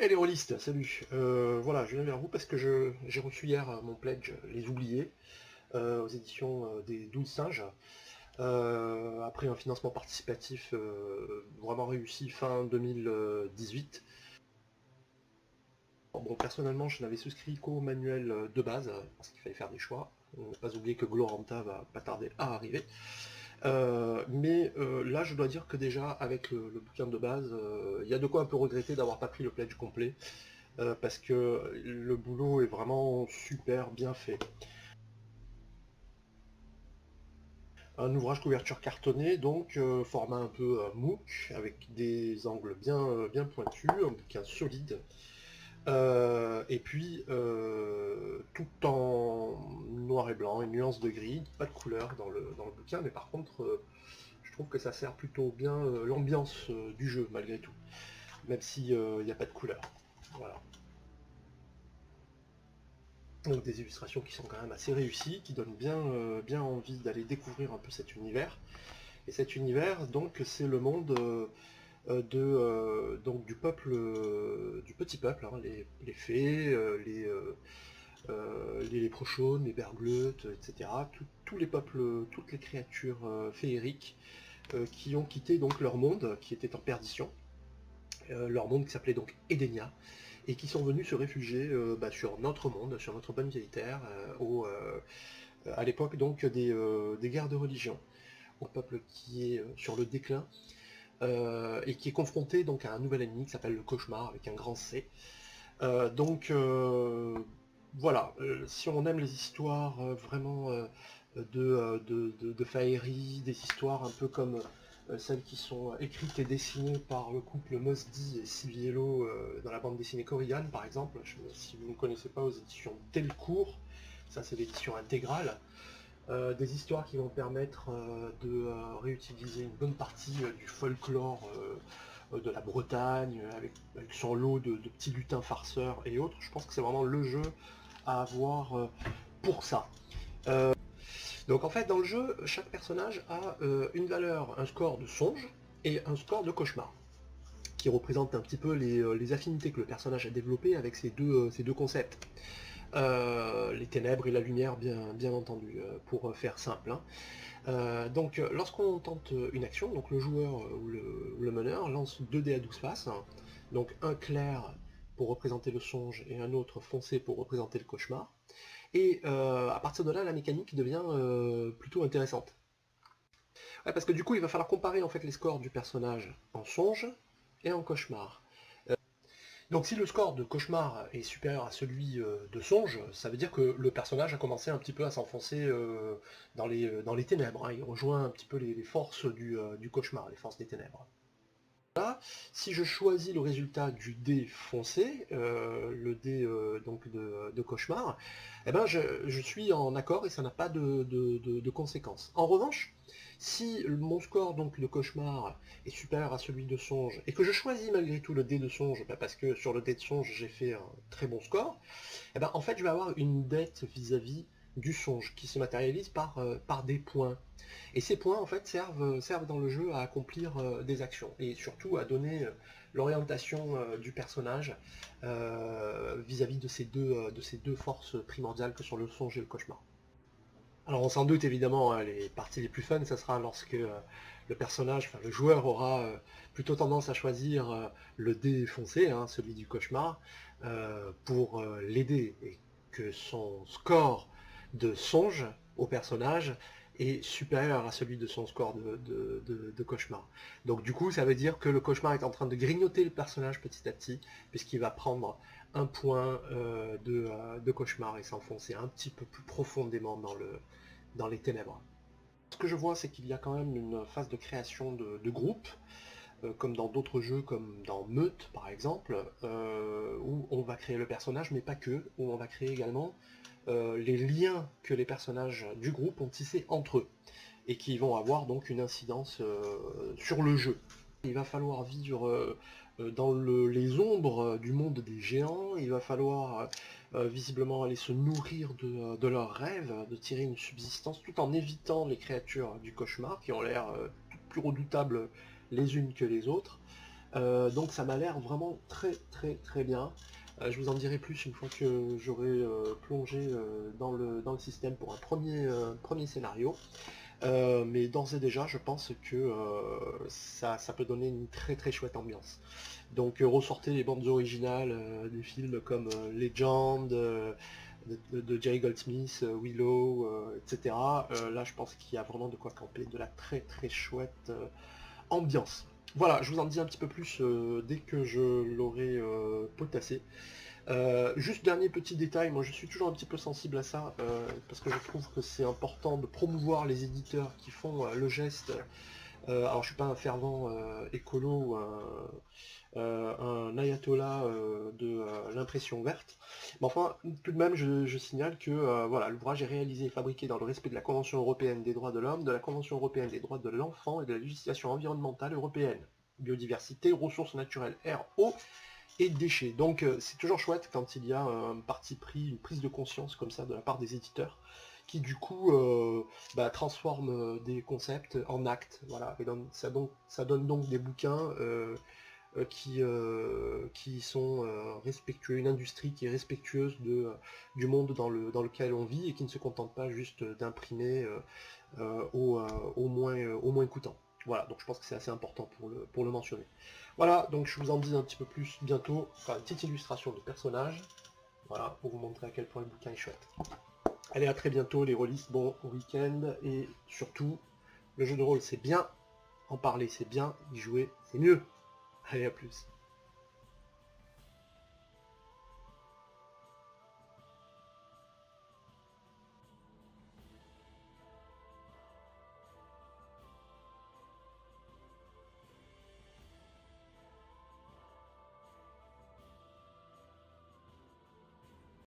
Et les rôlistes, salut. Voilà, je viens vers vous parce que j'ai reçu hier mon pledge Les Oubliés aux éditions des 12 singes. Après un financement participatif vraiment réussi fin 2018. Bon, personnellement, je n'avais souscrit qu'au manuel de base parce qu'il fallait faire des choix. On ne pas oublier que Gloranta va pas tarder à arriver. Mais là, je dois dire que déjà, avec le bouquin de base, il y a de quoi un peu regretter d'avoir pas pris le pledge complet. Parce que le boulot est vraiment super bien fait. Un ouvrage couverture cartonnée, donc format un peu MOOC, avec des angles bien pointus, un bouquin solide. Et puis tout en noir et blanc, une nuance de gris, pas de couleur dans le bouquin, mais par contre je trouve que ça sert plutôt bien l'ambiance du jeu malgré tout, même s'il n'y a pas de couleur. Voilà. Donc des illustrations qui sont quand même assez réussies, qui donnent bien envie d'aller découvrir un peu cet univers. Et cet univers, donc, c'est le monde donc, du peuple, du petit peuple, hein, les fées, les léprochaunes, les bergleutes, etc. Tous les peuples, toutes les créatures féeriques qui ont quitté donc leur monde, qui était en perdition, leur monde qui s'appelait donc Edenia, et qui sont venus se réfugier sur notre monde, sur notre bonne vieille terre, à l'époque donc des guerres de religion, au peuple qui est sur le déclin, et qui est confronté donc à un nouvel ennemi qui s'appelle le cauchemar, avec un grand C. Voilà, si on aime les histoires vraiment de faerie, des histoires un peu comme celles qui sont écrites et dessinées par le couple Mosdy et Siviello dans la bande dessinée Korrigan par exemple, si vous ne connaissez pas, aux éditions Delcourt, ça c'est l'édition intégrale, des histoires qui vont permettre de réutiliser une bonne partie du folklore de la Bretagne, avec son lot de petits lutins farceurs et autres. Je pense que c'est vraiment le jeu à avoir pour ça. Donc en fait, dans le jeu, chaque personnage a une valeur, un score de songe et un score de cauchemar, qui représentent un petit peu les affinités que le personnage a développées avec ces deux concepts. Les ténèbres et la lumière, bien entendu, pour faire simple, hein. Donc lorsqu'on tente une action, donc le joueur ou le meneur lance 2 dés à 12 faces, hein. Donc un clair pour représenter le songe et un autre foncé pour représenter le cauchemar. Et à partir de là, la mécanique devient plutôt intéressante. Ouais, parce que du coup, il va falloir comparer en fait les scores du personnage en songe et en cauchemar. Donc si le score de cauchemar est supérieur à celui de songe, ça veut dire que le personnage a commencé un petit peu à s'enfoncer dans les ténèbres, hein. Il rejoint un petit peu les forces du cauchemar, les forces des ténèbres. Là, si je choisis le résultat du dé foncé, le dé donc de cauchemar, eh ben je suis en accord et ça n'a pas de conséquences. En revanche, si mon score donc de cauchemar est supérieur à celui de songe, et que je choisis malgré tout le dé de songe, parce que sur le dé de songe j'ai fait un très bon score, eh ben en fait je vais avoir une dette vis-à-vis du songe qui se matérialise par des points. Et ces points en fait servent dans le jeu à accomplir des actions et surtout à donner l'orientation du personnage vis-à-vis de ces deux forces primordiales que sont le songe et le cauchemar. Alors on s'en doute évidemment, hein, les parties les plus fun, ça sera lorsque le personnage, enfin le joueur aura plutôt tendance à choisir le dé foncé, hein, celui du cauchemar, pour l'aider et que son score de songe au personnage est supérieur à celui de son score de cauchemar. Donc du coup ça veut dire que le cauchemar est en train de grignoter le personnage petit à petit, puisqu'il va prendre un point de cauchemar et s'enfoncer un petit peu plus profondément dans les ténèbres. Ce que je vois, c'est qu'il y a quand même une phase de création de groupe, comme dans d'autres jeux, comme dans Meute par exemple, où on va créer le personnage, mais pas que, où on va créer également les liens que les personnages du groupe ont tissés entre eux, et qui vont avoir donc une incidence sur le jeu. Il va falloir vivre dans les ombres du monde des géants, il va falloir visiblement aller se nourrir de leurs rêves, de tirer une subsistance, tout en évitant les créatures du cauchemar, qui ont l'air toutes plus redoutables les unes que les autres. Donc ça m'a l'air vraiment très très très bien. Je vous en dirai plus une fois que j'aurai plongé dans le système pour un premier scénario. Mais d'ores et déjà, je pense que ça peut donner une très très chouette ambiance. Donc ressortez les bandes originales des films comme Legend, de Jerry Goldsmith, Willow, etc. Là, je pense qu'il y a vraiment de quoi camper, de la très très chouette ambiance. Voilà, je vous en dis un petit peu plus dès que je l'aurai potassé. Juste dernier petit détail, moi je suis toujours un petit peu sensible à ça, parce que je trouve que c'est important de promouvoir les éditeurs qui font le geste. Alors je suis pas un fervent écolo ou un ayatollah de l'impression verte, mais enfin tout de même je signale que voilà, l'ouvrage est réalisé et fabriqué dans le respect de la Convention européenne des droits de l'homme, de la Convention européenne des droits de l'enfant et de la législation environnementale européenne. Biodiversité, ressources naturelles, air, eau et déchets. Donc c'est toujours chouette quand il y a un parti pris, une prise de conscience comme ça de la part des éditeurs, qui du coup transforment des concepts en actes. Voilà. Et donc, ça donne donc des bouquins qui sont respectueux, une industrie qui est respectueuse du monde dans lequel on vit et qui ne se contente pas juste d'imprimer au moins coûtant. Voilà, donc je pense que c'est assez important pour le mentionner. Voilà, donc je vous en dis un petit peu plus bientôt, enfin une petite illustration de personnage, voilà, pour vous montrer à quel point le bouquin est chouette. Allez, à très bientôt les releases, bon week-end, et surtout, le jeu de rôle c'est bien, en parler c'est bien, y jouer c'est mieux. Allez, à plus.